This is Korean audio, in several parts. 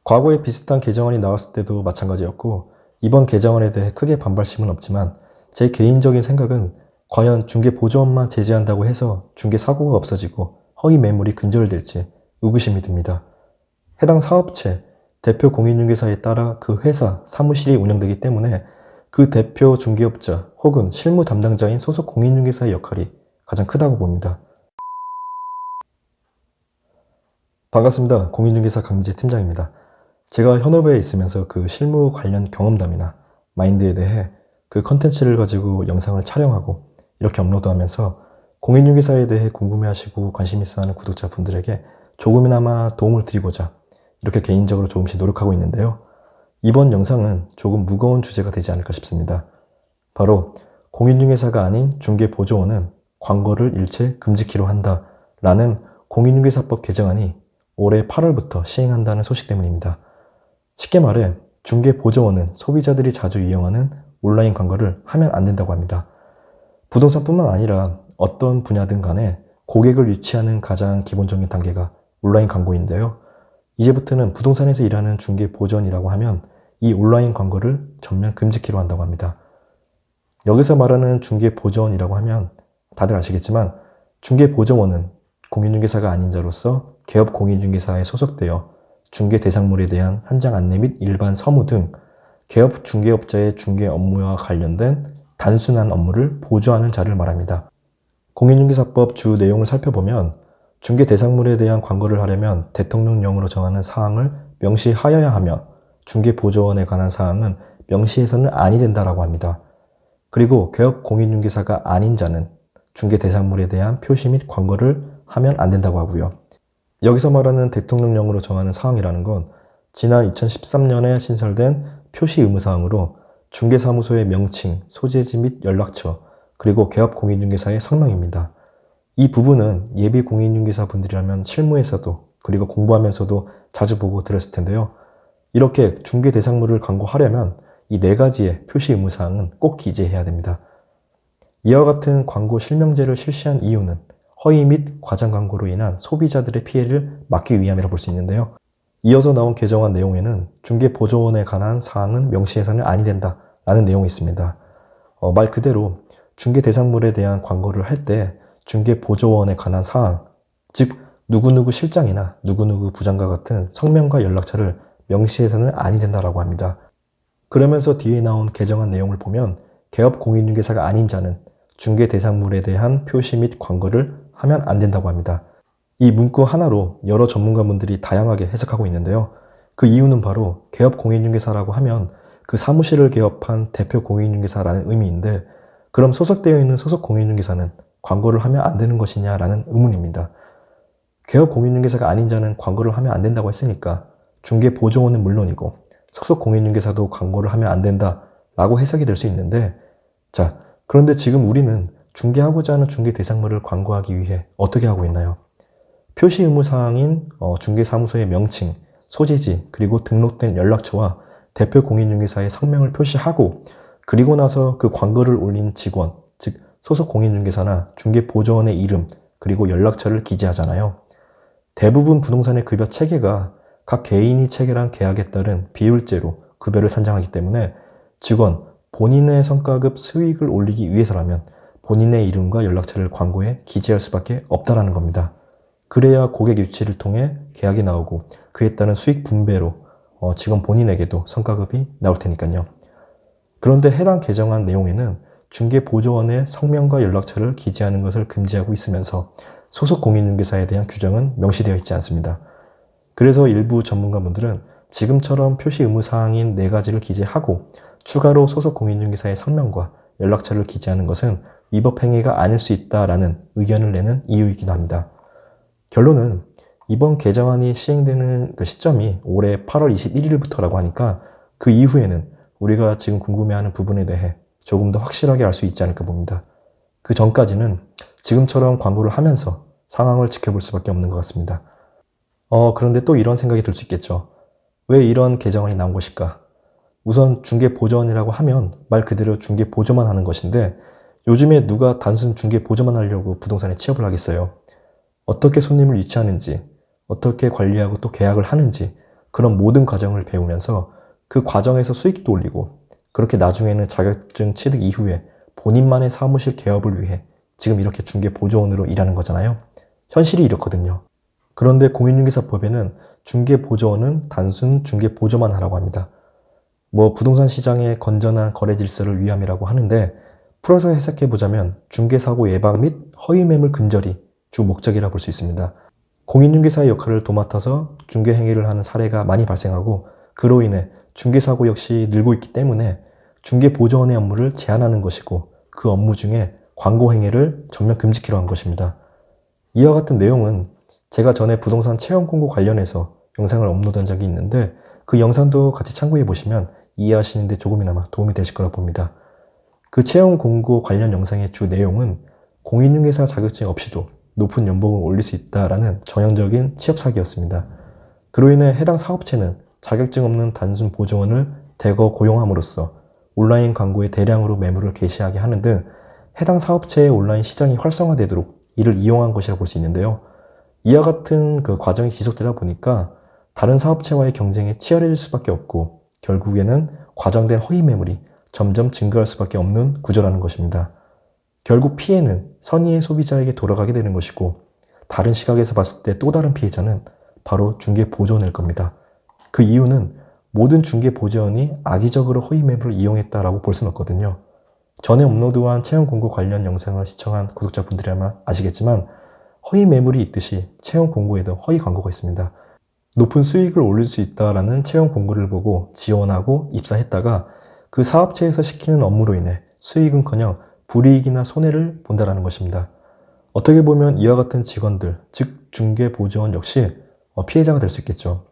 과거에 비슷한 개정안이 나왔을 때도 마찬가지였고 이번 개정안에 대해 크게 반발심은 없지만 제 개인적인 생각은 과연 중개보조원만 제재한다고 해서 중개사고가 없어지고 허위 매물이 근절될지 의구심이 듭니다. 해당 사업체, 대표 공인중개사에 따라 그 회사, 사무실이 운영되기 때문에 그 대표 중개업자 혹은 실무 담당자인 소속 공인중개사의 역할이 가장 크다고 봅니다. 반갑습니다. 공인중개사 강민재 팀장입니다. 제가 현업에 있으면서 그 실무 관련 경험담이나 마인드에 대해 그 컨텐츠를 가지고 영상을 촬영하고 이렇게 업로드하면서 공인중개사에 대해 궁금해하시고 관심 있어 하는 구독자분들에게 조금이나마 도움을 드리고자 이렇게 개인적으로 조금씩 노력하고 있는데요. 이번 영상은 조금 무거운 주제가 되지 않을까 싶습니다. 바로 공인중개사가 아닌 중개보조원은 광고를 일체 금지키로 한다 라는 공인중개사법 개정안이 올해 8월부터 시행한다는 소식 때문입니다. 쉽게 말해 중개보조원은 소비자들이 자주 이용하는 온라인 광고를 하면 안 된다고 합니다. 부동산뿐만 아니라 어떤 분야든 간에 고객을 유치하는 가장 기본적인 단계가 온라인 광고인데요. 이제부터는 부동산에서 일하는 중개보조원이라고 하면 이 온라인 광고를 전면 금지키로 한다고 합니다. 여기서 말하는 중개보조원이라고 하면 다들 아시겠지만 중개보조원은 공인중개사가 아닌 자로서 개업 공인중개사에 소속되어 중개 대상물에 대한 현장 안내 및 일반 서무 등 개업 중개업자의 중개 업무와 관련된 단순한 업무를 보조하는 자를 말합니다. 공인중개사법 주 내용을 살펴보면 중개 대상물에 대한 광고를 하려면 대통령령으로 정하는 사항을 명시하여야 하며 중개보조원에 관한 사항은 명시해서는 아니 된다라고 합니다. 그리고 개업 공인중개사가 아닌 자는 중개 대상물에 대한 표시 및 광고를 하면 안 된다고 하고요. 여기서 말하는 대통령령으로 정하는 사항이라는 건 지난 2013년에 신설된 표시 의무사항으로 중개사무소의 명칭, 소재지 및 연락처, 그리고 개업 공인중개사의 성명입니다. 이 부분은 예비 공인중개사 분들이라면 실무에서도 그리고 공부하면서도 자주 보고 들었을 텐데요. 이렇게 중개 대상물을 광고하려면 이 4가지의 표시 의무사항은 꼭 기재해야 됩니다. 이와 같은 광고 실명제를 실시한 이유는 허위 및 과장 광고로 인한 소비자들의 피해를 막기 위함이라 볼 수 있는데요. 이어서 나온 개정안 내용에는 중개보조원에 관한 사항은 명시해서는 아니 된다 라는 내용이 있습니다. 말 그대로 중개 대상물에 대한 광고를 할 때 중개보조원에 관한 사항, 즉 누구누구 실장이나 누구누구 부장과 같은 성명과 연락처를 명시해서는 아니 된다라고 합니다. 그러면서 뒤에 나온 개정안 내용을 보면 개업 공인중개사가 아닌 자는 중개 대상물에 대한 표시 및 광고를 하면 안 된다고 합니다. 이 문구 하나로 여러 전문가분들이 다양하게 해석하고 있는데요. 그 이유는 바로 개업 공인중개사라고 하면 그 사무실을 개업한 대표 공인중개사라는 의미인데 그럼 소속되어 있는 소속 공인중개사는 광고를 하면 안 되는 것이냐라는 의문입니다. 개업 공인중개사가 아닌 자는 광고를 하면 안 된다고 했으니까 중개보조원은 물론이고 소속 공인중개사도 광고를 하면 안 된다라고 해석이 될 수 있는데 자, 그런데 지금 우리는 중개하고자 하는 중개 대상물을 광고하기 위해 어떻게 하고 있나요? 표시 의무사항인 중개사무소의 명칭, 소재지, 그리고 등록된 연락처와 대표 공인중개사의 성명을 표시하고 그리고 나서 그 광고를 올린 직원, 즉 소속 공인중개사나 중개보조원의 이름, 그리고 연락처를 기재하잖아요. 대부분 부동산의 급여 체계가 각 개인이 체결한 계약에 따른 비율제로 급여를 산정하기 때문에 직원, 본인의 성과급 수익을 올리기 위해서라면 본인의 이름과 연락처를 광고에 기재할 수밖에 없다라는 겁니다. 그래야 고객 유치를 통해 계약이 나오고 그에 따른 수익 분배로 직원 본인에게도 성과급이 나올 테니까요. 그런데 해당 개정안 내용에는 중개보조원의 성명과 연락처를 기재하는 것을 금지하고 있으면서 소속 공인중개사에 대한 규정은 명시되어 있지 않습니다. 그래서 일부 전문가분들은 지금처럼 표시 의무사항인 4가지를 기재하고 추가로 소속 공인중개사의 성명과 연락처를 기재하는 것은 위법행위가 아닐 수 있다라는 의견을 내는 이유이기도 합니다. 결론은 이번 개정안이 시행되는 그 시점이 올해 8월 21일부터라고 하니까 그 이후에는 우리가 지금 궁금해하는 부분에 대해 조금 더 확실하게 알 수 있지 않을까 봅니다. 그 전까지는 지금처럼 광고를 하면서 상황을 지켜볼 수밖에 없는 것 같습니다. 그런데 또 이런 생각이 들 수 있겠죠. 왜 이런 개정안이 나온 것일까? 우선 중개보조원이라고 하면 말 그대로 중개보조만 하는 것인데 요즘에 누가 단순 중개보조만 하려고 부동산에 취업을 하겠어요. 어떻게 손님을 유치하는지, 어떻게 관리하고 또 계약을 하는지 그런 모든 과정을 배우면서 그 과정에서 수익도 올리고 그렇게 나중에는 자격증 취득 이후에 본인만의 사무실 개업을 위해 지금 이렇게 중개보조원으로 일하는 거잖아요. 현실이 이렇거든요. 그런데 공인중개사법에는 중개보조원은 단순 중개보조만 하라고 합니다. 부동산 시장의 건전한 거래 질서를 위함이라고 하는데 풀어서 해석해보자면 중개사고 예방 및 허위매물 근절이 주 목적이라 볼 수 있습니다. 공인중개사의 역할을 도맡아서 중개행위를 하는 사례가 많이 발생하고 그로 인해 중개사고 역시 늘고 있기 때문에 중개보조원의 업무를 제한하는 것이고 그 업무 중에 광고행위를 전면 금지키로 한 것입니다. 이와 같은 내용은 제가 전에 부동산 채용 공고 관련해서 영상을 업로드한 적이 있는데 그 영상도 같이 참고해 보시면 이해하시는 데 조금이나마 도움이 되실 거라 봅니다. 그 채용 공고 관련 영상의 주 내용은 공인중개사 자격증 없이도 높은 연봉을 올릴 수 있다라는 전형적인 취업 사기였습니다. 그로 인해 해당 사업체는 자격증 없는 단순 보조원을 대거 고용함으로써 온라인 광고에 대량으로 매물을 게시하게 하는 등 해당 사업체의 온라인 시장이 활성화되도록 이를 이용한 것이라 볼 수 있는데요. 이와 같은 그 과정이 지속되다 보니까 다른 사업체와의 경쟁이 치열해질 수밖에 없고 결국에는 과장된 허위 매물이 점점 증가할 수밖에 없는 구조라는 것입니다. 결국 피해는 선의의 소비자에게 돌아가게 되는 것이고 다른 시각에서 봤을 때 또 다른 피해자는 바로 중개보조원일 겁니다. 그 이유는 모든 중개보조원이 악의적으로 허위 매물을 이용했다라고 볼 수는 없거든요. 전에 업로드한 채용 공고 관련 영상을 시청한 구독자분들이라면 아시겠지만 허위 매물이 있듯이 채용 공고에도 허위 광고가 있습니다. 높은 수익을 올릴 수 있다라는 채용 공고를 보고 지원하고 입사했다가 그 사업체에서 시키는 업무로 인해 수익은커녕 불이익이나 손해를 본다라는 것입니다. 어떻게 보면 이와 같은 직원들, 즉 중개보조원 역시 피해자가 될 수 있겠죠.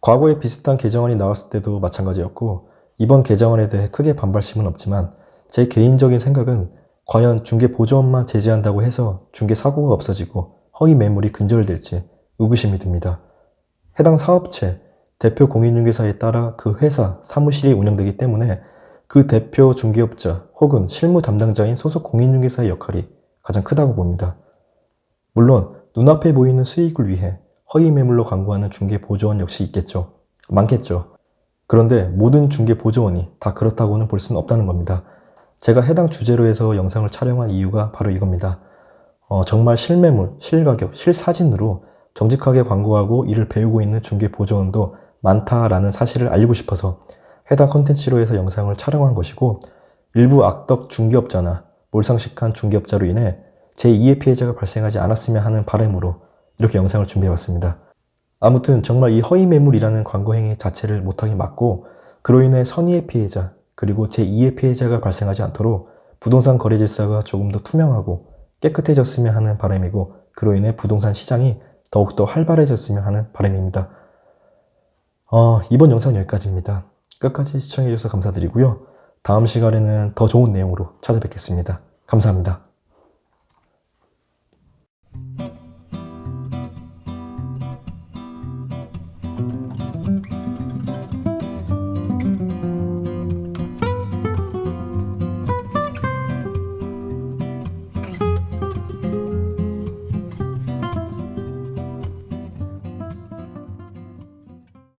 과거에 비슷한 개정안이 나왔을 때도 마찬가지였고 이번 개정안에 대해 크게 반발심은 없지만 제 개인적인 생각은 과연 중개보조원만 제재한다고 해서 중개사고가 없어지고 허위 매물이 근절될지 의구심이 듭니다. 해당 사업체, 대표 공인중개사에 따라 그 회사, 사무실이 운영되기 때문에 그 대표 중개업자 혹은 실무 담당자인 소속 공인중개사의 역할이 가장 크다고 봅니다. 물론 눈앞에 보이는 수익을 위해 허위 매물로 광고하는 중개보조원 역시 있겠죠. 많겠죠. 그런데 모든 중개보조원이 다 그렇다고는 볼 수는 없다는 겁니다. 제가 해당 주제로 해서 영상을 촬영한 이유가 바로 이겁니다. 정말 실매물, 실가격, 실사진으로 정직하게 광고하고 이를 배우고 있는 중개보조원도 많다라는 사실을 알리고 싶어서 해당 컨텐츠로 해서 영상을 촬영한 것이고 일부 악덕 중개업자나 몰상식한 중개업자로 인해 제2의 피해자가 발생하지 않았으면 하는 바람으로 이렇게 영상을 준비해봤습니다. 아무튼 정말 이 허위 매물이라는 광고 행위 자체를 못하게 막고 그로 인해 선의의 피해자 그리고 제2의 피해자가 발생하지 않도록 부동산 거래 질서가 조금 더 투명하고 깨끗해졌으면 하는 바람이고 그로 인해 부동산 시장이 더욱더 활발해졌으면 하는 바람입니다. 이번 영상 여기까지입니다. 끝까지 시청해주셔서 감사드리고요. 다음 시간에는 더 좋은 내용으로 찾아뵙겠습니다. 감사합니다.